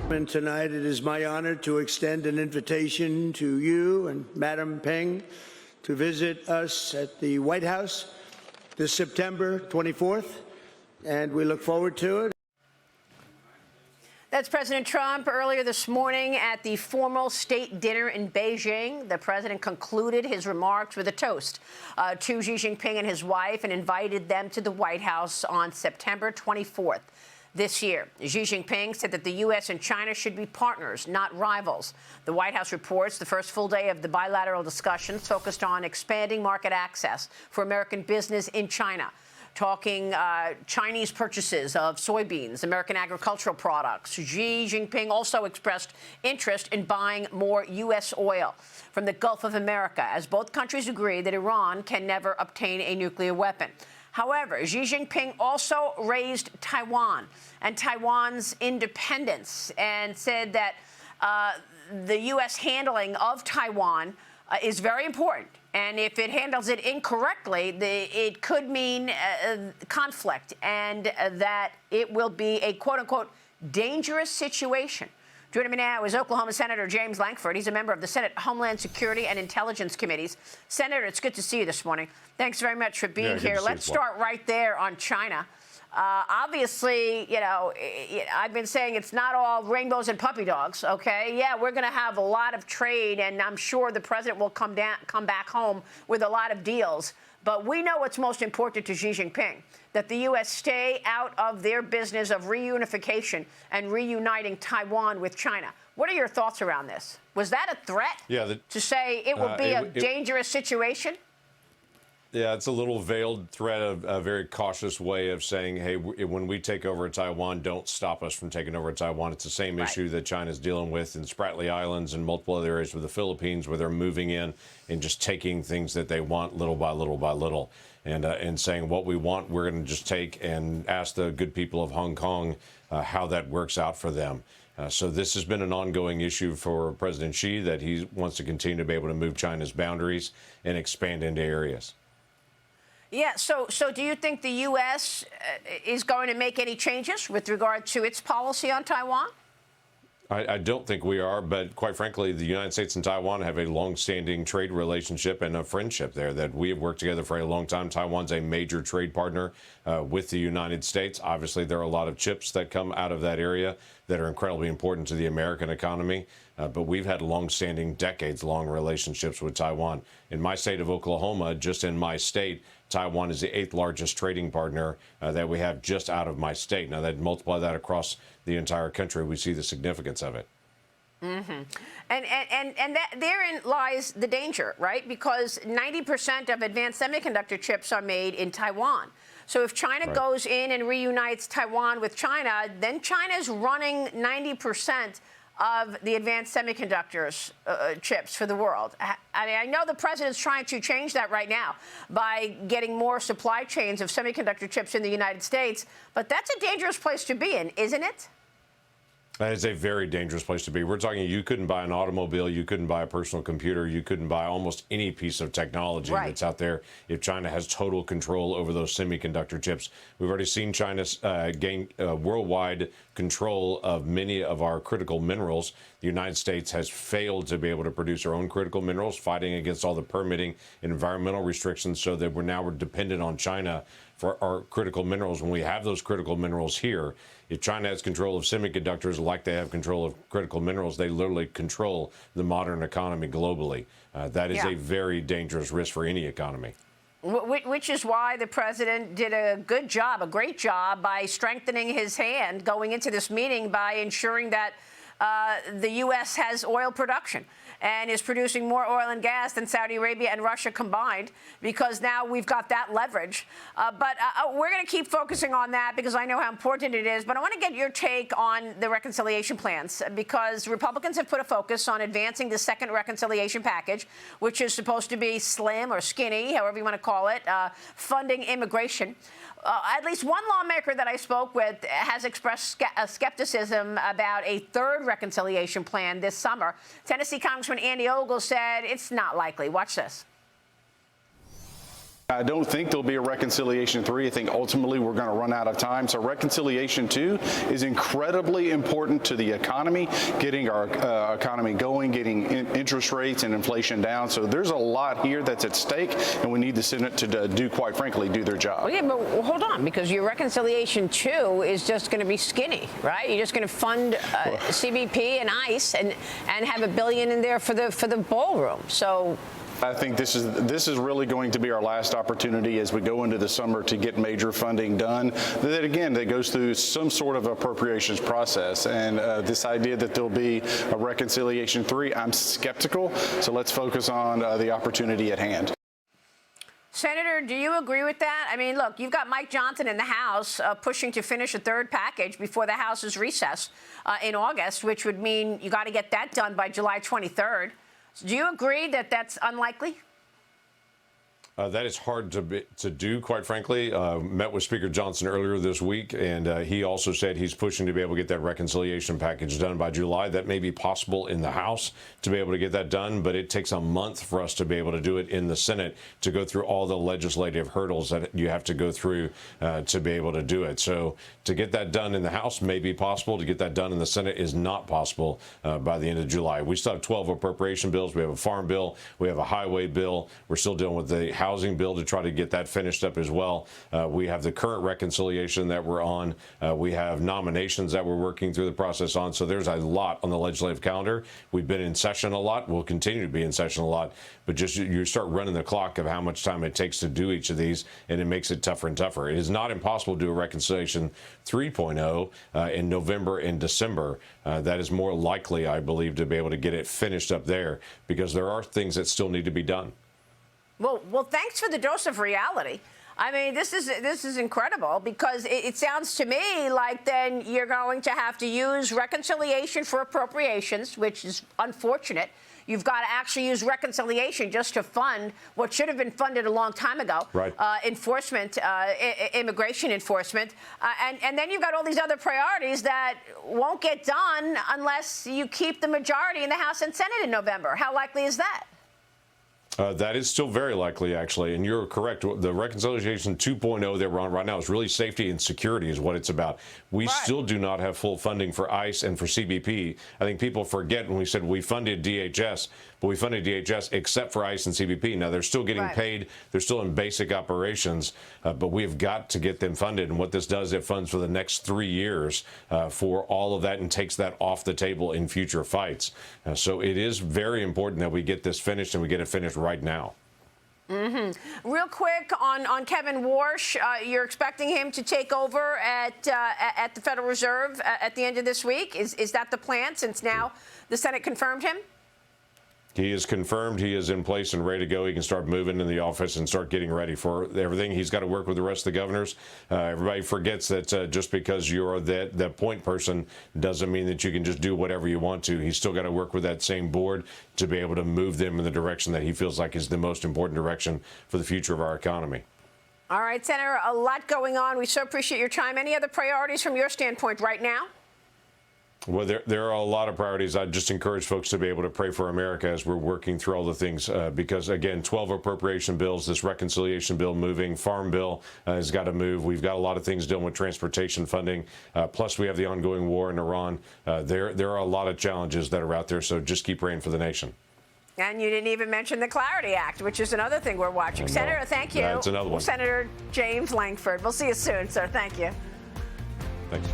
And tonight it is my honor to extend an invitation to you and Madam Peng to visit us at the White House this September 24th, and we look forward to it. That's President Trump earlier this morning at the formal state dinner in Beijing. The president concluded his remarks with a toast to Xi Jinping and his wife and invited them to the White House on September 24th this year. Xi Jinping said that the U.S. and China should be partners, not rivals. The White House reports the first full day of the bilateral discussions focused on expanding market access for American business in China, talking Chinese purchases of soybeans, American agricultural products. Xi Jinping also expressed interest in buying more U.S. oil from the Gulf of America, as both countries agree that Iran can never obtain a nuclear weapon. However, Xi Jinping also raised Taiwan and Taiwan's independence and said that the U.S. handling of Taiwan is very important. And if it handles it incorrectly, it could mean conflict and that it will be a quote-unquote dangerous situation. Joining me now is Oklahoma Senator James Lankford. He's a member of the Senate Homeland Security and Intelligence Committees. Senator, it's good to see you this morning. Thanks very much for being here. Let's start right there on China. Obviously, you know, I've been saying it's not all rainbows and puppy dogs, okay? Yeah, we're going to have a lot of trade, and I'm sure the president will come back home with a lot of deals. But we know what's most important to Xi Jinping, that the U.S. stay out of their business of reunification and reuniting Taiwan with China. What are your thoughts around this? Was that a threat to say it will be a dangerous situation? Yeah, it's a little veiled threat, of a very cautious way of saying, hey, when we take over Taiwan, don't stop us from taking over Taiwan. It's the same issue that China's dealing with in Spratly Islands and multiple other areas with the Philippines, where they're moving in and just taking things that they want little by little by little, and saying what we want, we're going to just take, and ask the good people of Hong Kong how that works out for them. So this has been an ongoing issue for President Xi, that he wants to continue to be able to move China's boundaries and expand into areas. Yeah, so do you think the U.S. is going to make any changes with regard to its policy on Taiwan? I don't think we are, but quite frankly, the United States and Taiwan have a long-standing trade relationship and a friendship there that we have worked together for a long time. Taiwan's a major trade partner with the United States. Obviously, there are a lot of chips that come out of that area that are incredibly important to the American economy, but we've had long-standing, decades-long relationships with Taiwan. In my state of Oklahoma, just in my state, Taiwan is the 8th largest trading partner that we have just out of my state. Now, that multiply that across the entire country, we see the significance of it. Mm-hmm. And that, therein lies the danger, right? Because 90% of advanced semiconductor chips are made in Taiwan. So if China goes in and reunites Taiwan with China, then China's running 90% of the advanced semiconductors chips for the world. I mean, I know the president's trying to change that right now by getting more supply chains of semiconductor chips in the United States, but that's a dangerous place to be in, isn't it? That is a very dangerous place to be. We're talking, you couldn't buy an automobile, you couldn't buy a personal computer, you couldn't buy almost any piece of technology that's out there if China has total control over those semiconductor chips. We've already seen China gain worldwide control of many of our critical minerals. The United States has failed to be able to produce our own critical minerals, fighting against all the permitting and environmental restrictions, so that we're dependent on China for our critical minerals. When we have those critical minerals here, if China has control of semiconductors like they have control of critical minerals, they literally control the modern economy globally. That is a very dangerous risk for any economy. Which is why the president did a good job, a great job, by strengthening his hand going into this meeting by ensuring that the U.S. has oil production and is producing more oil and gas than Saudi Arabia and Russia combined, because now we've got that leverage. But we're going to keep focusing on that because I know how important it is. But I want to get your take on the reconciliation plans, because Republicans have put a focus on advancing the second reconciliation package, which is supposed to be slim or skinny, however you want to call it, funding immigration. At least one lawmaker that I spoke with has expressed skepticism about a third reconciliation plan this summer. Tennessee Congressman Andy Ogle said it's not likely. Watch this. I don't think there'll be a reconciliation 3. I think ultimately we're going to run out of time. So reconciliation 2 is incredibly important to the economy, getting our economy going, getting interest rates and inflation down. So there's a lot here that's at stake, and we need the Senate to do, quite frankly, do their job. Well, yeah, but hold on, because your reconciliation 2 is just going to be skinny, right? You're just going to fund CBP and ICE and have $1 billion in there for the ballroom. So I think this is really going to be our last opportunity as we go into the summer to get major funding done. That goes through some sort of appropriations process. And this idea that there'll be a reconciliation 3, I'm skeptical. So let's focus on the opportunity at hand. Senator, do you agree with that? I mean, look, you've got Mike Johnson in the House pushing to finish a third package before the House's recess in August, which would mean you got to get that done by July 23rd. Do you agree that that's unlikely? That is hard to do, quite frankly. Met with Speaker Johnson earlier this week, and he also said he's pushing to be able to get that reconciliation package done by July. That may be possible in the House to be able to get that done, but it takes a month for us to be able to do it in the Senate, to go through all the legislative hurdles that you have to go through to be able to do it. So to get that done in the House may be possible. To get that done in the Senate is not possible by the end of July. We still have 12 appropriation bills. We have a farm bill. We have a highway bill. We're still dealing with the housing bill to try to get that finished up as well. We have the current reconciliation that we're on. We have nominations that we're working through the process on. So there's a lot on the legislative calendar. We've been in session a lot. We'll continue to be in session a lot. But just you start running the clock of how much time it takes to do each of these, and it makes it tougher and tougher. It is not impossible to do a reconciliation 3.0 in November and December. That is more likely, I believe, to be able to get it finished up there, because there are things that still need to be done. Well, thanks for the dose of reality. I mean, this is incredible, because it sounds to me like then you're going to have to use reconciliation for appropriations, which is unfortunate. You've got to actually use reconciliation just to fund what should have been funded a long time ago. Right. Enforcement, immigration enforcement. And then you've got all these other priorities that won't get done unless you keep the majority in the House and Senate in November. How likely is that? That is still very likely, actually, and you're correct. The reconciliation 2.0 that we're on right now is really safety and security is what it's about. We still do not have full funding for ICE and for CBP. I think people forget when we said we funded DHS, but we funded DHS except for ICE and CBP. Now, they're still getting paid. They're still in basic operations, but we've got to get them funded. And what this does, it funds for the next 3 years for all of that and takes that off the table in future fights. So it is very important that we get this finished, and we get it finished right now. Real quick on Kevin Warsh, you're expecting him to take over at the Federal Reserve at the end of this week. Is that the plan, since now the Senate confirmed him? He is confirmed. He is in place and ready to go. He can start moving in the office and start getting ready for everything. He's got to work with the rest of the governors. Everybody forgets that just because you're that point person doesn't mean that you can just do whatever you want to. He's still got to work with that same board to be able to move them in the direction that he feels like is the most important direction for the future of our economy. All right, Senator, a lot going on. We so appreciate your time. Any other priorities from your standpoint right now? Well, there are a lot of priorities. I just encourage folks to be able to pray for America as we're working through all the things, because, again, 12 appropriation bills, this reconciliation bill moving, farm bill has got to move. We've got a lot of things dealing with transportation funding, plus we have the ongoing war in Iran. There are a lot of challenges that are out there, so just keep praying for the nation. And you didn't even mention the Clarity Act, which is another thing we're watching. Senator, thank you. That's another one. Senator James Lankford. We'll see you soon, sir. Thank you. Thanks.